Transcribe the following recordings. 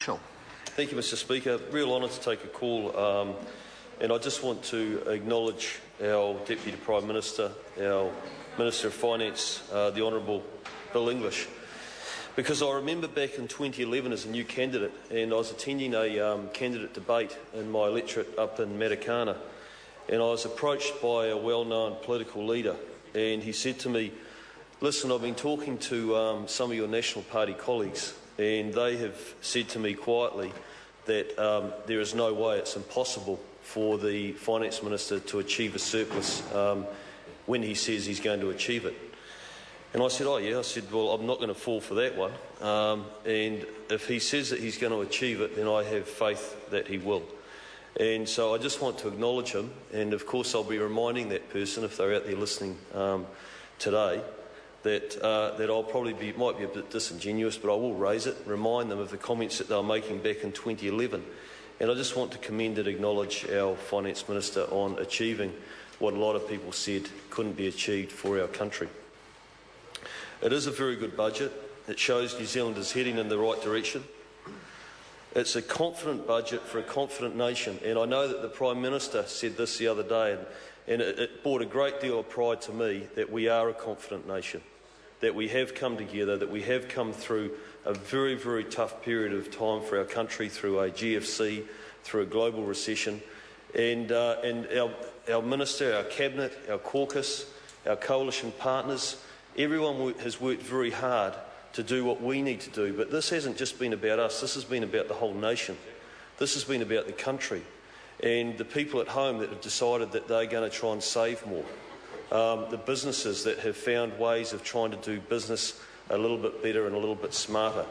Thank you, Mr Speaker. Real honour to take a call, and I just want to acknowledge our Deputy Prime Minister, our Minister of Finance, the Honourable Bill English, because I remember back in 2011 as a new candidate, and I was attending a candidate debate in my electorate up in Matakana, and I was approached by a well-known political leader, and he said to me, "Listen, I've been talking to some of your National Party colleagues, and they have said to me quietly that there is no way, it's impossible for the Finance Minister to achieve a surplus when he says he's going to achieve it." And I said, "Oh yeah," I said, "well, I'm not going to fall for that one, and if he says that he's going to achieve it, then I have faith that he will." And so I just want to acknowledge him, and of course I'll be reminding that person, if they're out there listening today, that I'll probably might be a bit disingenuous, but I will raise it, remind them of the comments that they were making back in 2011. And I just want to commend and acknowledge our Finance Minister on achieving what a lot of people said couldn't be achieved for our country. It is a very good budget. It shows New Zealand is heading in the right direction. It's a confident budget for a confident nation, and I know that the Prime Minister said this the other day, and it brought a great deal of pride to me that we are a confident nation, that we have come together, that we have come through a very, very tough period of time for our country, through a GFC, through a global recession, and our Minister, our Cabinet, our caucus, our coalition partners, everyone has worked very hard to do what we need to do. But this hasn't just been about us, this has been about the whole nation. This has been about the country and the people at home that have decided that they're going to try and save more. The businesses that have found ways of trying to do business a little bit better and a little bit smarter.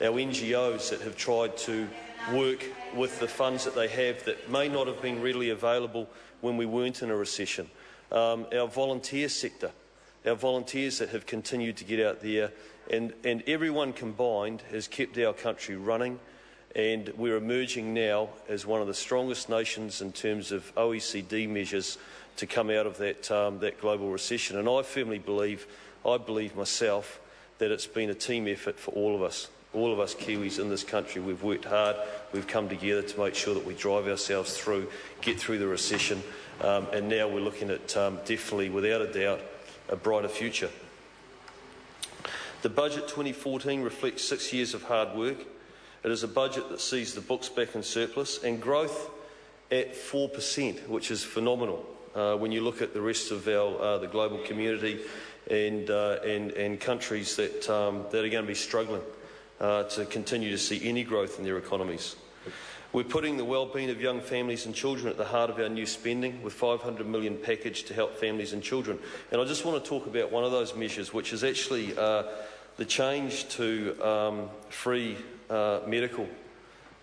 Our NGOs that have tried to work with the funds that they have that may not have been readily available when we weren't in a recession. Our volunteer sector, our volunteers that have continued to get out there, and everyone combined has kept our country running, and we're emerging now as one of the strongest nations in terms of OECD measures to come out of that global recession. And I firmly believe, myself, that it's been a team effort for all of us Kiwis in this country. We've worked hard, we've come together to make sure that we drive ourselves through, get through the recession, and now we're looking at definitely, without a doubt, a brighter future. The budget 2014 reflects 6 years of hard work. It is a budget that sees the books back in surplus and growth at 4%, which is phenomenal when you look at the rest of the global community and countries that are going to be struggling to continue to see any growth in their economies. We're putting the well-being of young families and children at the heart of our new spending, with $500 million package to help families and children. And I just want to talk about one of those measures, which is actually the change to free medical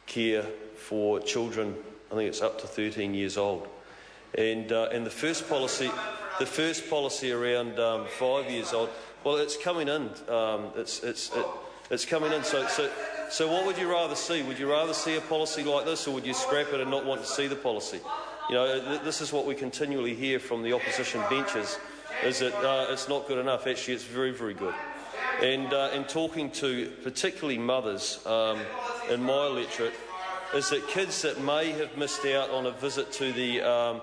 care for children. I think it's up to 13 years old. And the first policy around 5 years old. Well, it's coming in. It's coming in. So what would you rather see? Would you rather see a policy like this, or would you scrap it and not want to see the policy? You know, this is what we continually hear from the opposition benches, is that it's not good enough. Actually, it's very, very good. And talking to particularly mothers in my electorate, is that kids that may have missed out on a visit to the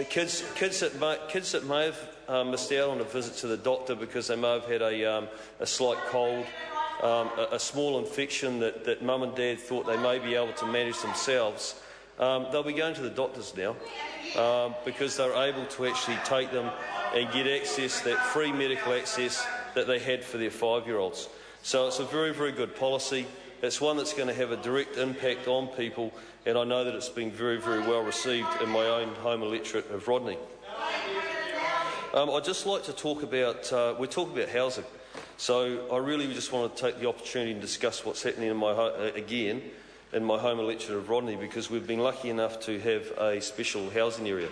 kids that may have missed out on a visit to the doctor because they may have had a slight cold, a small infection that mum and dad thought they may be able to manage themselves, they'll be going to the doctors now because they're able to actually take them and get access, that free medical access that they had for their 5-year-olds. So it's a very, very good policy. It's one that's going to have a direct impact on people, and I know that it's been very, very well received in my own home electorate of Rodney. I'd just like to talk about, we're talking about housing. So I really just want to take the opportunity to discuss what's happening in my home electorate of Rodney, because we've been lucky enough to have a special housing area.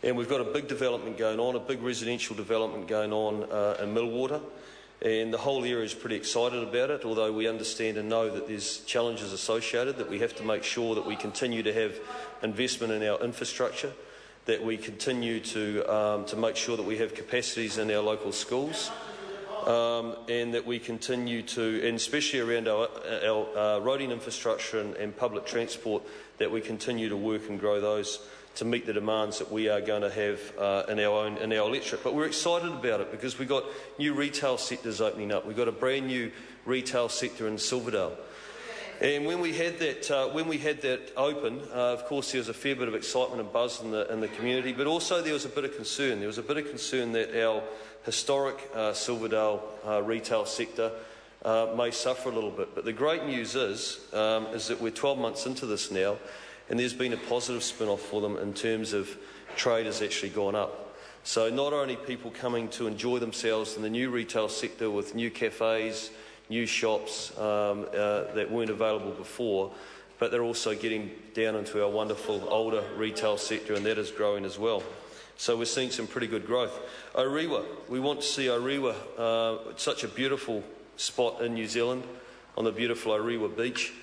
And we've got a big development going on, a big residential development going on in Millwater, and the whole area is pretty excited about it, although we understand and know that there's challenges associated, that we have to make sure that we continue to have investment in our infrastructure, that we continue to make sure that we have capacities in our local schools, and that we continue to, and especially around our roading infrastructure and public transport, that we continue to work and grow those to meet the demands that we are going to have in our electorate. But we're excited about it because we've got new retail sectors opening up. We've got a brand new retail sector in Silverdale. And when we had that open, of course, there was a fair bit of excitement and buzz in the community, but also there was a bit of concern. There was a bit of concern that our historic Silverdale retail sector may suffer a little bit. But the great news is that we're 12 months into this now, and there's been a positive spin-off for them in terms of trade has actually gone up. So not only people coming to enjoy themselves in the new retail sector with new cafes, new shops that weren't available before, but they're also getting down into our wonderful older retail sector, and that is growing as well. So we're seeing some pretty good growth. Orewa, we want to see Orewa, such a beautiful spot in New Zealand on the beautiful Orewa beach,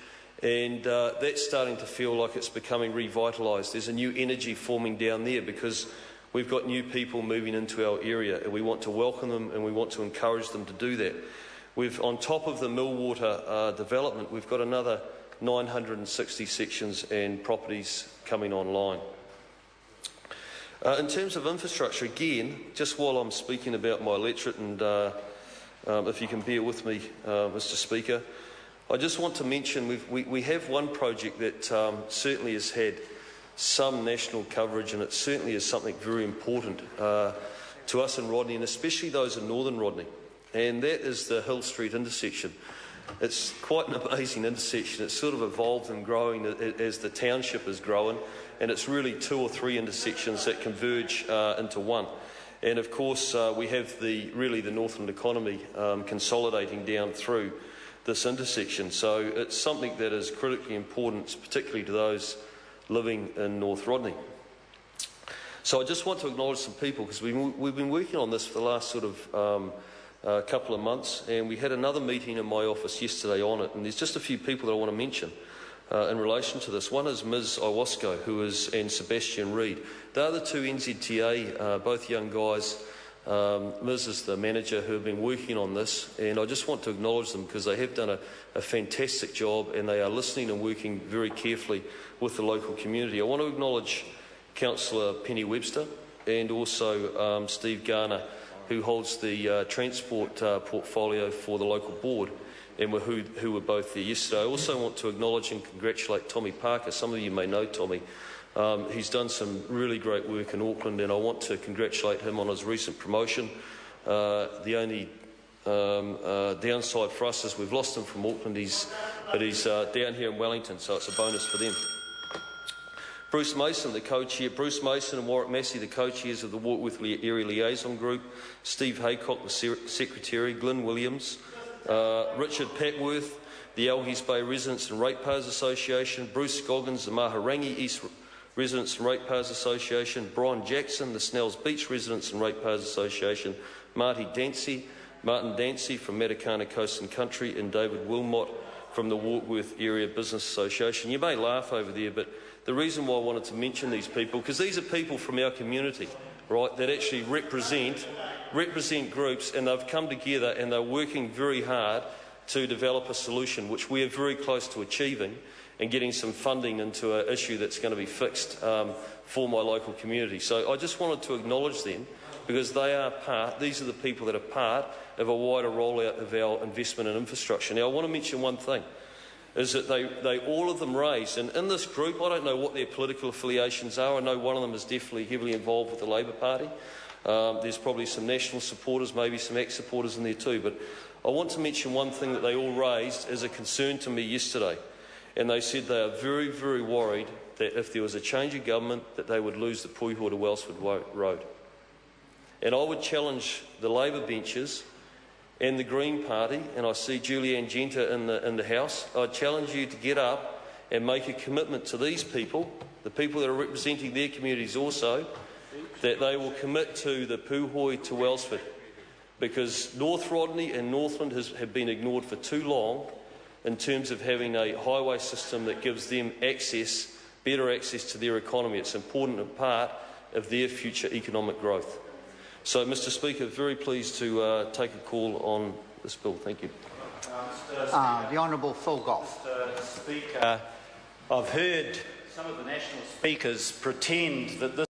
and that's starting to feel like it's becoming revitalised. There's a new energy forming down there because we've got new people moving into our area, and we want to welcome them and we want to encourage them to do that. On top of the Millwater development, we've got another 960 sections and properties coming online. In terms of infrastructure, again, just while I'm speaking about my electorate, and if you can bear with me, Mr Speaker, I just want to mention we have one project that certainly has had some national coverage, and it certainly is something very important to us in Rodney, and especially those in northern Rodney, and that is the Hill Street intersection. It's quite an amazing intersection. It's sort of evolved and growing as the township is growing, and it's really 2 or 3 intersections that converge into one. And of course, we have the Northland economy consolidating down through this intersection. So it's something that is critically important, particularly to those living in North Rodney. So I just want to acknowledge some people, because we've been working on this for the last sort of couple of months, and we had another meeting in my office yesterday on it, and there's just a few people that I want to mention in relation to this. One is Ms Iwasko, and Sebastian Reid. They're the 2 NZTA, both young guys. Ms is the manager, who have been working on this, and I just want to acknowledge them because they have done a fantastic job, and they are listening and working very carefully with the local community. I want to acknowledge Councillor Penny Webster and also Steve Garner, who holds the transport portfolio for the local board, and who were both there yesterday. I also want to acknowledge and congratulate Tommy Parker. Some of you may know Tommy. He's done some really great work in Auckland, and I want to congratulate him on his recent promotion. The only downside for us is we've lost him from Auckland, but he's down here in Wellington, so it's a bonus for them. Bruce Mason, the co-chair. Bruce Mason and Warwick Massey, the co-chairs of the Warwick Area Liaison Group. Steve Haycock, the secretary. Glyn Williams. Richard Patworth, the Algies Bay Residents and Ratepayers Association. Bruce Scoggins, the Maharangi East Residents and Ratepayers Association. Brian Jackson, the Snells Beach Residents and Ratepayers Association. Martin Dancy from Matakana Coast and Country, and David Wilmot from the Warkworth Area Business Association. You may laugh over there, but the reason why I wanted to mention these people, because these are people from our community, right, that actually represent groups, and they've come together and they're working very hard to develop a solution, which we are very close to achieving, and getting some funding into an issue that's going to be fixed for my local community. So I just wanted to acknowledge them, because these are the people that are part of a wider rollout of our investment in infrastructure. Now, I want to mention one thing, is that they all of them raised, and in this group, I don't know what their political affiliations are. I know one of them is definitely heavily involved with the Labor Party. There's probably some national supporters, maybe some ex-supporters in there too, but I want to mention one thing that they all raised as a concern to me yesterday, and they said they are very, very worried that if there was a change of government, that they would lose the Puiho to Wellsford Road. And I would challenge the Labor benches and the Green Party, and I see Julianne Genter in the House, I'd challenge you to get up and make a commitment to these people, the people that are representing their communities also, that they will commit to the Puiho to Wellsford, because North Rodney and Northland have been ignored for too long in terms of having a highway system that gives them better access to their economy. It's an important part of their future economic growth. So, Mr Speaker, very pleased to take a call on this bill. Thank you. The Honourable Phil Goff. Mr Speaker, I've heard some of the national speakers pretend that this